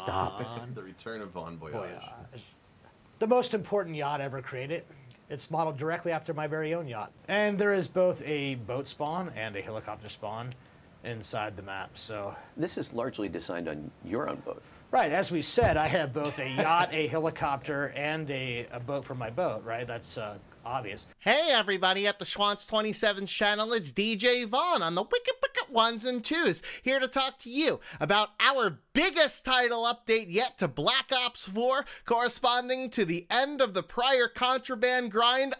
Stop. The return of Von Voyage. Voyage. The most important yacht ever created. It's modeled directly after my very own yacht. And there is both a boat spawn and a helicopter spawn inside the map, so... This is largely designed on your own boat. Right, as we said, I have both a yacht, a helicopter, and a boat for my boat, right? That's obvious. Hey everybody at the Schwantz27 channel, it's DJ Vaughn on the Wicked Ones and Twos, here to talk to you about our biggest title update yet to Black Ops 4, corresponding to the end of the prior contraband grind,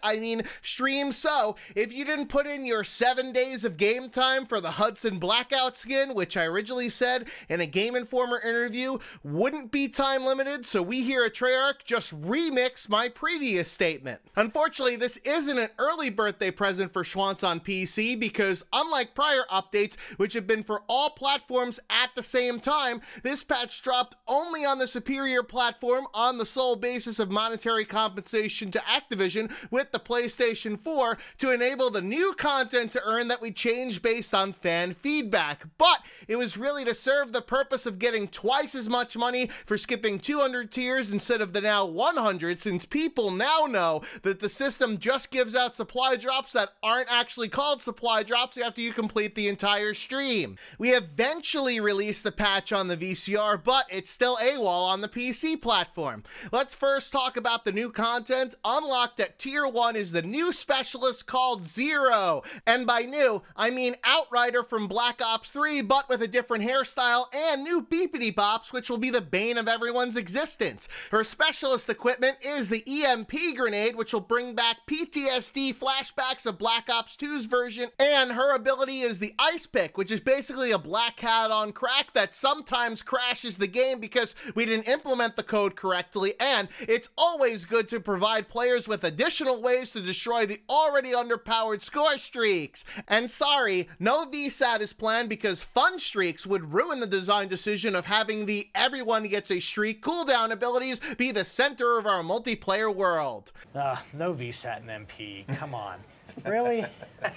stream. So, if you didn't put in your 7 days of game time for the Hudson Blackout skin, which I originally said in a Game Informer interview wouldn't be time limited, so we here at Treyarch just remix my previous statement. Unfortunately, this isn't an early birthday present for Schwantz on PC because unlike prior updates, which have been for all platforms at the same time, this patch dropped only on the superior platform on the sole basis of monetary compensation to Activision with the PlayStation 4 to enable the new content to earn that we changed based on fan feedback. But it was really to serve the purpose of getting twice as much money for skipping 200 tiers instead of the now 100, since people now know that the system just gives out supply drops that aren't actually called supply drops after you complete the entire stream. We eventually released the patch on the VCR, but it's still AWOL on the PC platform. Let's first talk about the new content. Unlocked at Tier 1 is the new specialist called Zero. And by new, I mean Outrider from Black Ops 3, but with a different hairstyle and new beepity bops, which will be the bane of everyone's existence. Her specialist equipment is the EMP grenade, which will bring back PTSD flashbacks of Black Ops 2's version, and her ability is the Ice Pick, which is basically a black hat on crack that sometimes crashes the game because we didn't implement the code correctly, and it's always good to provide players with additional ways to destroy the already underpowered score streaks. And sorry, no VSAT is planned because fun streaks would ruin the design decision of having the everyone gets a streak cooldown abilities be the center of our multiplayer world. No VSAT and MP, come on. Really?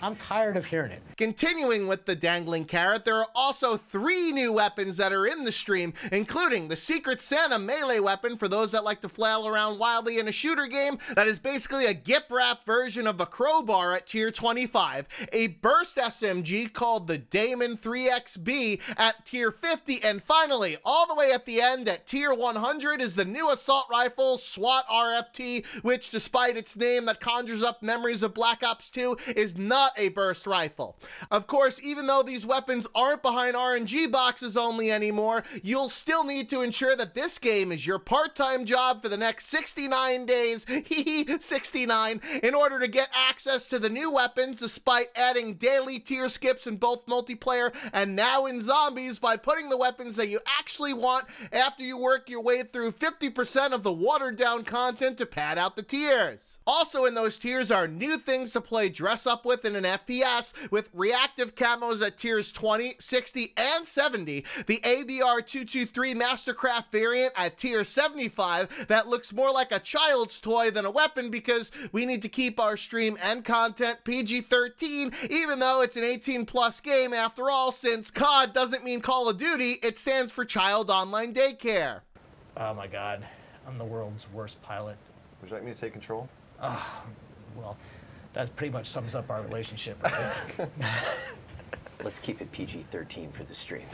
I'm tired of hearing it. Continuing with the dangling carrot, there are also 3 new weapons that are in the stream, including the Secret Santa melee weapon for those that like to flail around wildly in a shooter game that is basically a gip wrap version of a crowbar at tier 25, a burst SMG called the Damon 3XB at tier 50, and finally, all the way at the end at tier 100 is the new assault rifle SWAT RFT, which despite its name that conjures up memories of Black Ops 2 is not a burst rifle. Of course, even though these weapons aren't behind RNG boxes only anymore, you'll still need to ensure that this game is your part-time job for the next 69 days, 69, in order to get access to the new weapons despite adding daily tier skips in both multiplayer and now in zombies by putting the weapons that you actually want after you work your way through 50% of the watered down content to pad out the tiers. Also in those tiers are new things to play dress up with in an FPS, with reactive camos at tiers 20, 60, and 70, the ABR223 Mastercraft variant at tier 75 that looks more like a child's toy than a weapon because we need to keep our stream and content PG-13 even though it's an 18+ game after all, since COD doesn't mean Call of Duty, it stands for Child Online Daycare. Oh my god, I'm the world's worst pilot. Would you like me to take control? Well, that pretty much sums up our relationship, right? Let's keep it PG-13 for the stream.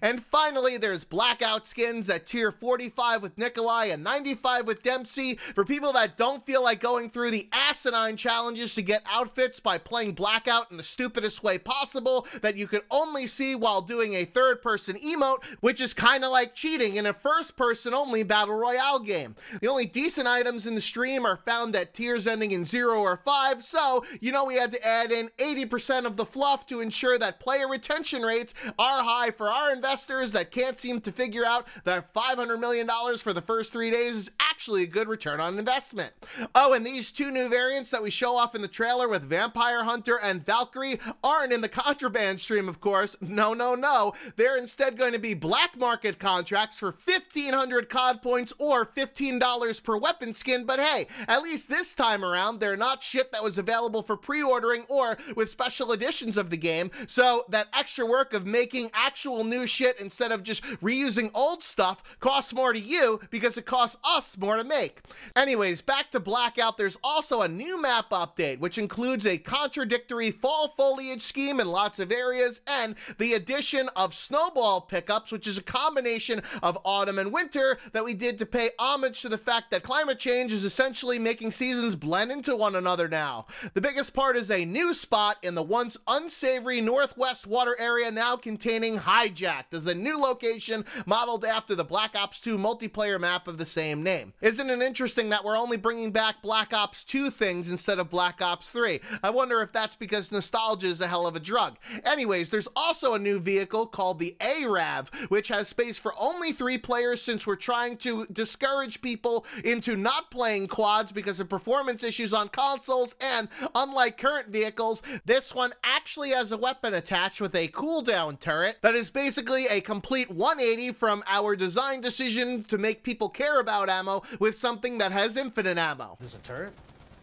And finally, there's Blackout skins at tier 45 with Nikolai and 95 with Dempsey for people that don't feel like going through the asinine challenges to get outfits by playing Blackout in the stupidest way possible that you can only see while doing a third-person emote, which is kind of like cheating in a first-person only battle royale game. The only decent items in the stream are found at tiers ending in 0 or 5, so you know we had to add in 80% of the fluff to ensure that player retention rates are high for our investors that can't seem to figure out that $500 million for the first 3 days is actually a good return on investment. Oh, and these two new variants that we show off in the trailer with Vampire Hunter and Valkyrie aren't in the contraband stream, of course. No, no, no. They're instead going to be black market contracts for 1,500 COD points or $15 per weapon skin, but hey, at least this time around, they're not shit that was available for pre-ordering or with special editions of the game, so that extra work of making actual new shit instead of just reusing old stuff costs more to you because it costs us more to make. Anyways, back to Blackout, there's also a new map update, which includes a contradictory fall foliage scheme in lots of areas, and the addition of snowball pickups, which is a combination of autumn and winter that we did to pay homage to the fact that climate change is essentially making seasons blend into one another now. The biggest part is a new spot in the once unsavory northwest water area now containing Hijacked as a new location modeled after the Black Ops 2 multiplayer map of the same name. Isn't it interesting that we're only bringing back Black Ops 2 things instead of Black Ops 3? I wonder if that's because nostalgia is a hell of a drug. Anyways, there's also a new vehicle called the ARAV, which has space for only 3 players since we're trying to discourage people into not playing quads because of performance issues on consoles, and unlike current vehicles, this one actually has a weapon attached with a cooldown turret that is basically a complete 180 from our design decision to make people care about ammo with something that has infinite ammo. There's a turret?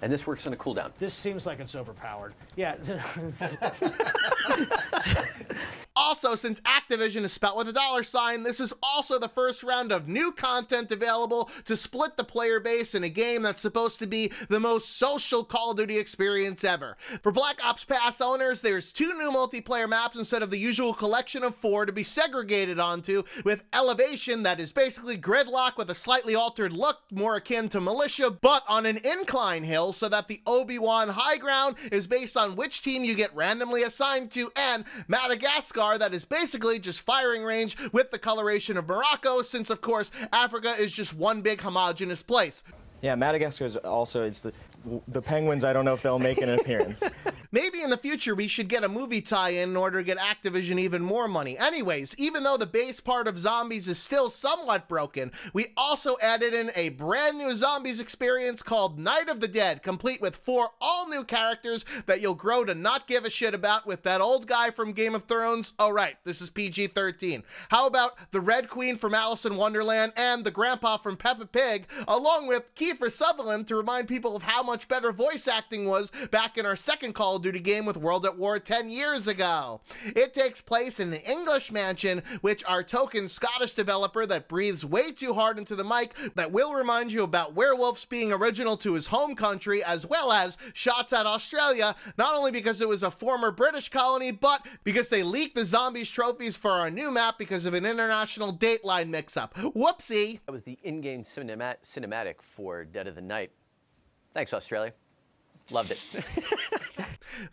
And this works on a cooldown. This seems like it's overpowered. Yeah. Also, since Activision is spelled with a $, this is also the first round of new content available to split the player base in a game that's supposed to be the most social Call of Duty experience ever. For Black Ops Pass owners, there's 2 new multiplayer maps instead of the usual collection of 4 to be segregated onto, with Elevation that is basically gridlock with a slightly altered look, more akin to Militia, but on an incline hill so that the Obi-Wan high ground is based on which team you get randomly assigned to, and Madagascar that is basically just firing range with the coloration of Morocco, since of course Africa is just one big homogeneous place. Yeah, Madagascar is also, it's the penguins, I don't know if they'll make an appearance. Maybe in the future we should get a movie tie-in in order to get Activision even more money. Anyways, even though the base part of Zombies is still somewhat broken, we also added in a brand new Zombies experience called Night of the Dead, complete with 4 all-new characters that you'll grow to not give a shit about, with that old guy from Game of Thrones. Oh right, this is PG-13. How about the Red Queen from Alice in Wonderland and the Grandpa from Peppa Pig, along with Kiefer Sutherland to remind people of how much better voice acting was back in our second Call of Duty game with World at War 10 years ago. It takes place in an English mansion, which our token Scottish developer that breathes way too hard into the mic that will remind you about werewolves being original to his home country, as well as shots at Australia, not only because it was a former British colony, but because they leaked the Zombies trophies for our new map because of an international dateline mix-up. Whoopsie! That was the in-game cinematic for Dead of the Night. Thanks, Australia. Loved it.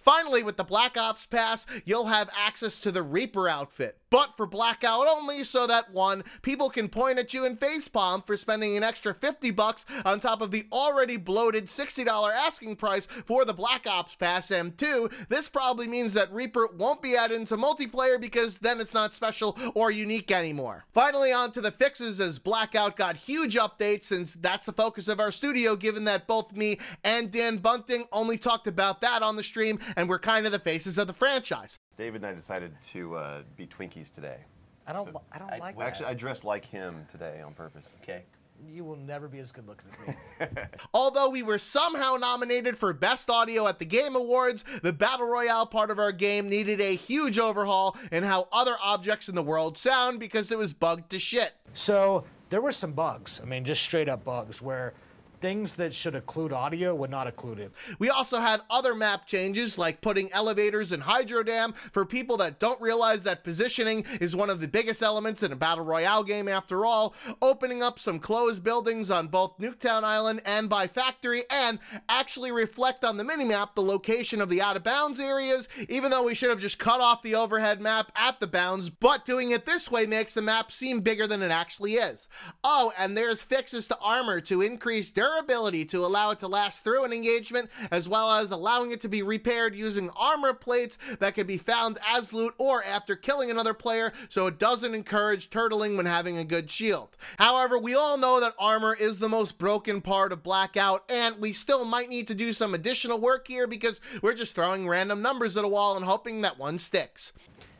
Finally, with the Black Ops Pass, you'll have access to the Reaper outfit, but for Blackout only, so that 1, people can point at you and facepalm for spending an extra $50 on top of the already bloated $60 asking price for the Black Ops Pass, and 2, this probably means that Reaper won't be added into multiplayer because then it's not special or unique anymore. Finally, on to the fixes, as Blackout got huge updates, since that's the focus of our studio, given that both me and Dan Bunting only talked about that on the stream, and we're kind of the faces of the franchise. David and I decided to be Twinkies today. I don't like that. Actually, I dressed like him today on purpose. Okay. You will never be as good looking as me. Although we were somehow nominated for Best Audio at the Game Awards, the Battle Royale part of our game needed a huge overhaul in how other objects in the world sound because it was bugged to shit. So there were some bugs. I mean, just straight up bugs where things that should include audio would not include it. We also had other map changes, like putting elevators in Hydro Dam for people that don't realize that positioning is one of the biggest elements in a Battle Royale game after all, opening up some closed buildings on both Nuketown Island and by Factory, and actually reflect on the minimap the location of the out-of-bounds areas, even though we should have just cut off the overhead map at the bounds, but doing it this way makes the map seem bigger than it actually is. Oh, and there's fixes to armor to increase durability durability to allow it to last through an engagement, as well as allowing it to be repaired using armor plates that can be found as loot or after killing another player, so it doesn't encourage turtling when having a good shield. However, we all know that armor is the most broken part of Blackout, and we still might need to do some additional work here because we're just throwing random numbers at a wall and hoping that one sticks.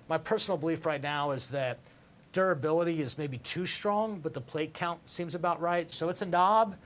My personal belief right now is that durability is maybe too strong, but the plate count seems about right. So it's a knob,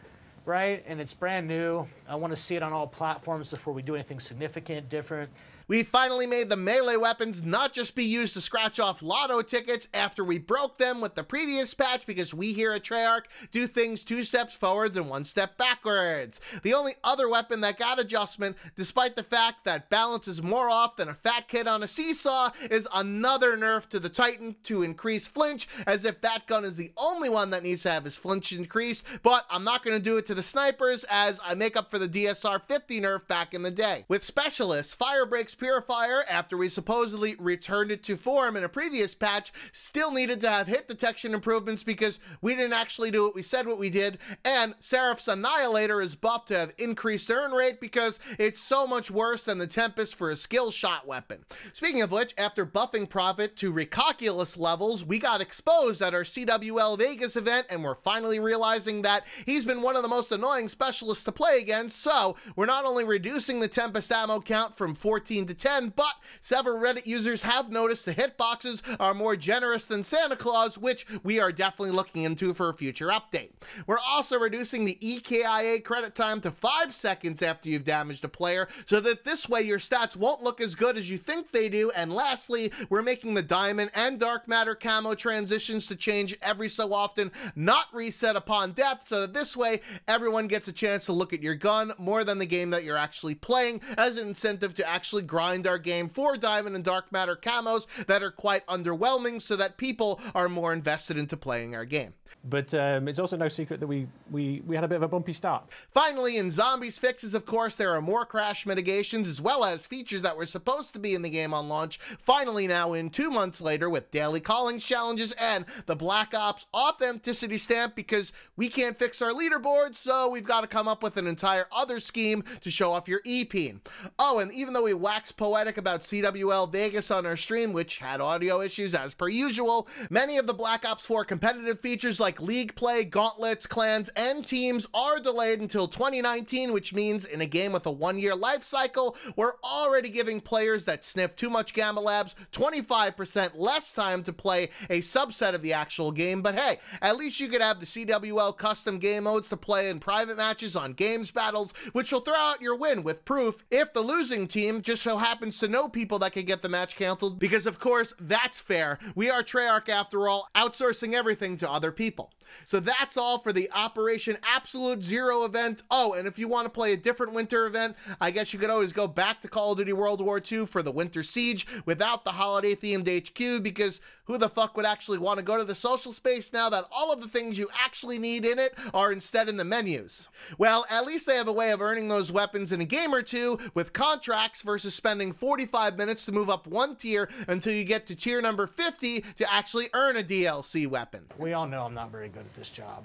right? And it's brand new. I want to see it on all platforms before we do anything significant, different. We finally made the melee weapons not just be used to scratch off lotto tickets after we broke them with the previous patch, because we here at Treyarch do things 2 steps forwards and 1 step backwards. The only other weapon that got adjustment, despite the fact that balance is more off than a fat kid on a seesaw, is another nerf to the Titan to increase flinch, as if that gun is the only one that needs to have his flinch increased. But I'm not going to do it to the snipers, as I make up for the DSR 50 nerf back in the day. With specialists, Firebreak's Purifier, after we supposedly returned it to form in a previous patch, still needed to have hit detection improvements because we didn't actually do what we said what we did, and Seraph's Annihilator is buffed to have increased earn rate because it's so much worse than the Tempest for a skill shot weapon. Speaking of which, after buffing Prophet to Recalculus levels, we got exposed at our CWL Vegas event, and we're finally realizing that he's been one of the most annoying specialists to play against, so we're not only reducing the Tempest ammo count from 14 to 10, but several Reddit users have noticed the hitboxes are more generous than Santa Claus, which we are definitely looking into for a future update. We're also reducing the EKIA credit time to 5 seconds after you've damaged a player, so that this way your stats won't look as good as you think they do. And lastly, we're making the Diamond and Dark Matter camo transitions to change every so often, not reset upon death, so that this way everyone gets a chance to look at your gun more than the game that you're actually playing, as an incentive to actually grind our game for Diamond and Dark Matter camos that are quite underwhelming, so that people are more invested into playing our game. But it's also no secret that we had a bit of a bumpy start. Finally, in Zombies fixes, of course, there are more crash mitigations, as well as features that were supposed to be in the game on launch, finally now in 2 months later, with daily callings challenges and the Black Ops authenticity stamp, because we can't fix our leaderboard, so we've got to come up with an entire other scheme to show off your EP. Oh, and even though we waxed poetic about CWL Vegas on our stream, which had audio issues as per usual, many of the Black Ops 4 competitive features like League Play, Gauntlets, Clans, and Teams are delayed until 2019, which means in a game with a 1-year life cycle, we're already giving players that sniff too much Gamma Labs 25% less time to play a subset of the actual game. But hey, at least you could have the CWL custom game modes to play in private matches on games battles, which will throw out your win with proof if the losing team just so happens to know people that can get the match canceled, because of course that's fair. We are Treyarch after all, outsourcing everything to other people. So that's all for the Operation Absolute Zero event. Oh, and if you want to play a different winter event, I guess you could always go back to Call of Duty World War II for the Winter Siege without the holiday themed HQ, because who the fuck would actually want to go to the social space now that all of the things you actually need in it are instead in the menus? Well, at least they have a way of earning those weapons in a game or two with contracts versus spending 45 minutes to move up 1 tier until you get to tier number 50 to actually earn a DLC weapon. We all know I'm not very good at this job.